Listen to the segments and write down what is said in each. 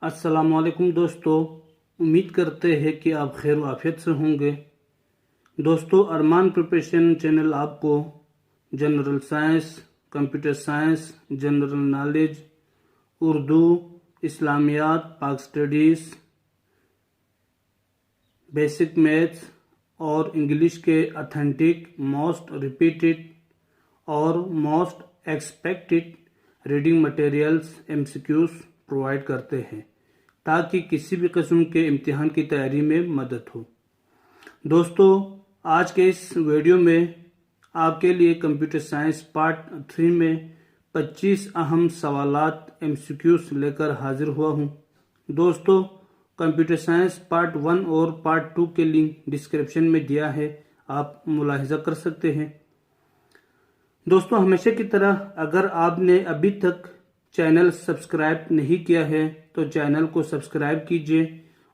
अस्सलामुअलैकुम दोस्तों, उम्मीद करते हैं कि आप खैर आफियत से होंगे। दोस्तों, अरमान प्रिपरेशन चैनल आपको general science, computer science, general knowledge, Urdu, इस्लामियात, पाक स्टडीज़, बेसिक मैथ्स और इंग्लिश के अथेंटिक, मोस्ट रिपीटेड और most expected reading materials MCQs provide करते हैं ताकि किसी भी किस्म के इम्तिहान की तैयारी में मदद हो। दोस्तों, आज के इस वीडियो में आपके लिए कंप्यूटर साइंस पार्ट 3 में 25 अहम सवालात एमसीक्यूज लेकर हाजिर हुआ हूं। दोस्तों, कंप्यूटर साइंस पार्ट 1 और पार्ट 2 के लिंक डिस्क्रिप्शन में दिया है, आप मुलाहिजा कर सकते हैं। दोस्तों, हमेशा की तरह अगर आपने अभी तक चैनल सब्सक्राइब नहीं किया है तो चैनल को सब्सक्राइब कीजिए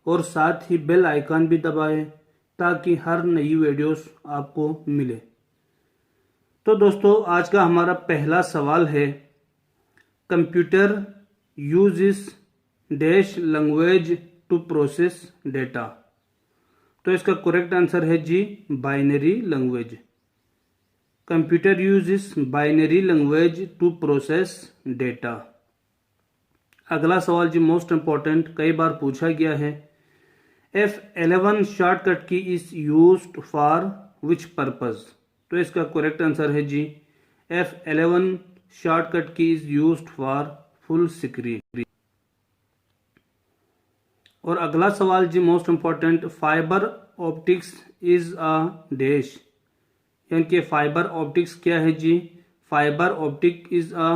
और साथ ही बेल आइकन भी दबाएं ताकि हर नई वीडियोस आपको मिले। तो दोस्तों, आज का हमारा पहला सवाल है, computer uses dash language to process data. तो इसका करेक्ट आंसर है जी, binary language. Computer uses binary language to process data. अगला सवाल जी मोस्ट इंपॉर्टेंट, कई बार पूछा गया है, F11 shortcut key is used for which purpose. तो इसका करेक्ट आंसर है जी, F11 shortcut key is used for full screen. और अगला सवाल जी most important, fiber optics is a dash. यानी कि फाइबर ऑप्टिक्स क्या है जी, fiber optic is a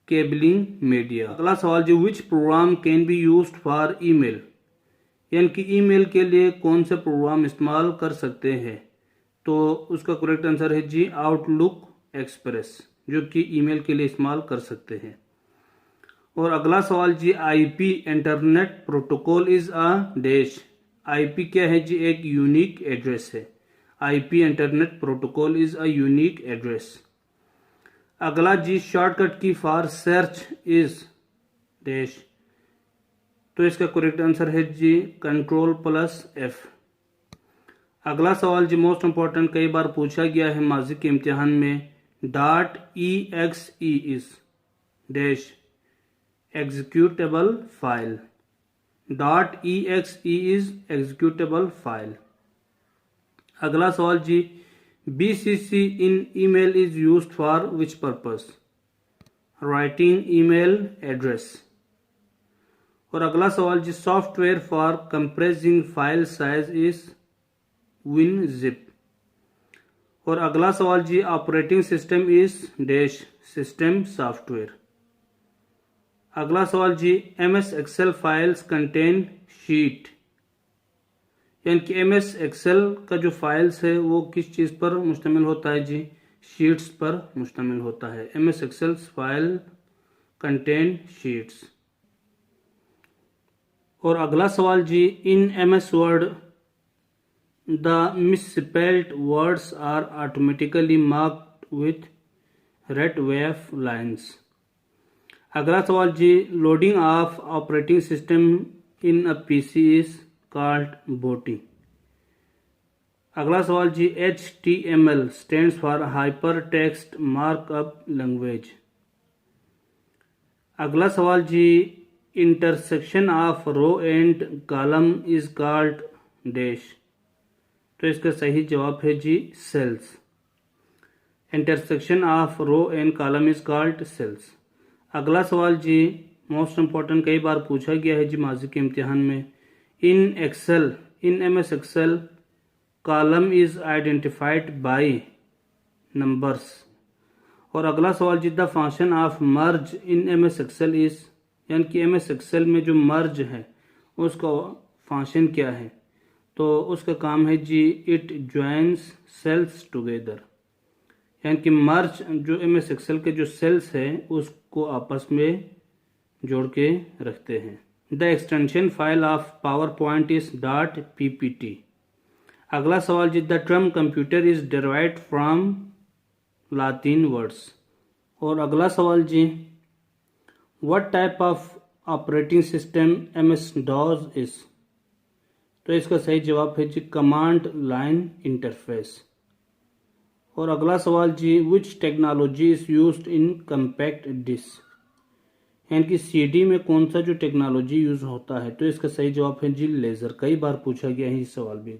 cabling media. अगला सवाल जी, which program can be used for email. यानी कि ईमेल के लिए कौन से प्रोग्राम इस्तेमाल कर सकते हैं। तो उसका करेक्ट आंसर है जी, आउटलुक एक्सप्रेस, जो कि ईमेल के लिए इस्तेमाल कर सकते हैं। और अगला सवाल जी, IP internet protocol is a dash. IP क्या है जी, एक यूनिक एड्रेस है। IP internet protocol is a unique address. अगला जी, shortcut key for search is dash. तो इसका करेक्ट आंसर है जी, Ctrl+F। अगला सवाल जी मोस्ट इंपॉर्टेंट, कई बार पूछा गया है माजी के इम्तिहान में, .exe is dash executable file. .exe is executable file. अगला सवाल जी, BCC in email is used for which purpose. Writing email address. और अगला सवाल जी, software for compressing file size is WinZip। और अगला सवाल जी, operating system is dash system software. अगला सवाल जी, MS excel files contain sheet. यानी कि MS एक्सेल का जो फाइल्स है वो किस चीज़ पर मुश्तमिल होता है जी, शीट्स पर मुश्तमिल होता है। MS excel file contain sheets. और अगला सवाल जी, in MS word the misspelled words are automatically marked with red wave lines. अगला सवाल जी, loading of operating system in a PC is called booting. अगला सवाल जी, HTML stands for hyper text markup language. अगला सवाल जी, intersection of row and column is called dash. तो इसका सही जवाब है जी, cells. Intersection of row and column is called cells. अगला सवाल जी मोस्ट इंपॉर्टेंट, कई बार पूछा गया है जी माजी के इम्तिहान में, in excel in MS excel column is identified by numbers. और अगला सवाल जी, the function of merge in MS excel is. यानी कि MS एक्सेल में जो मर्ज है उसका फंक्शन क्या है। तो उसका काम है जी, इट ज्वाइंस सेल्स टुगेदर। यानी कि मर्ज जो MS एक्सेल के जो सेल्स है उसको आपस में जोड़ के रखते हैं। The extension file of PowerPoint is .ppt। अगला सवाल जी, the term computer is derived from Latin words. और अगला सवाल जी, what type of operating system MS DOS is. तो इसका सही जवाब है जी कमांड लाइन इंटरफेस। और अगला सवाल जी which technology is used in compact disc, यानी कि CD में कौन सा जो टेक्नोलॉजी यूज होता है। तो इसका सही जवाब है जी लेजर। कई बार पूछा गया है इस सवाल भी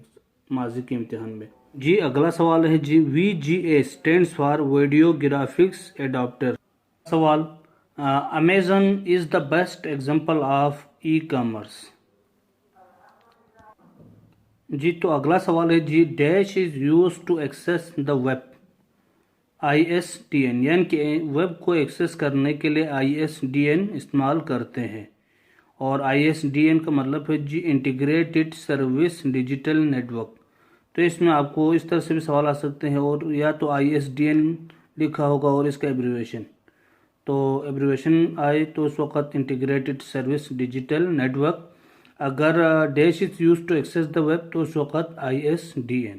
माजी के इम्तिहान में जी। अगला सवाल है जी VGA stands for video graphics adapter. सवाल Amazon is the best example of e commerce जी। तो अगला सवाल है जी dash is use to access the web. ISDN यानी कि वेब को एक्सेस करने के लिए ISDN इस्तेमाल करते हैं। और ISDN का मतलब है जी इंटीग्रेटेड सर्विस डिजिटल नेटवर्क। तो इसमें आपको इस तरह से भी सवाल आ सकते हैं, और या तो ISDN लिखा होगा और इसका एब्रीवेशन, तो एब्रीवेशन आए तो उस वक्त इंटीग्रेटेड सर्विस डिजिटल नेटवर्क। अगर dash is use to access the web तो उस वक्त ISDN।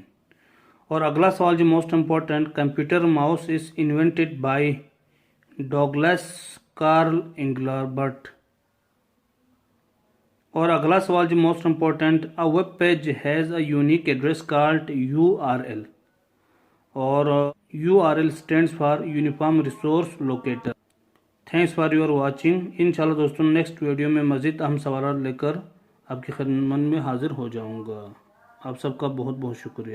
और अगला सवाल जो most important, computer mouse is invented by Douglas Carl Engelbart. और अगला सवाल जो most important, a web page has a unique address called URL। और URL stands for uniform resource locator. Thanks for your watching. इंशाल्लाह दोस्तों next video में मज़ीद अहम सवाल लेकर आपकी खिदमत में हाजिर हो जाऊंगा। आप सबका बहुत बहुत शुक्रिया।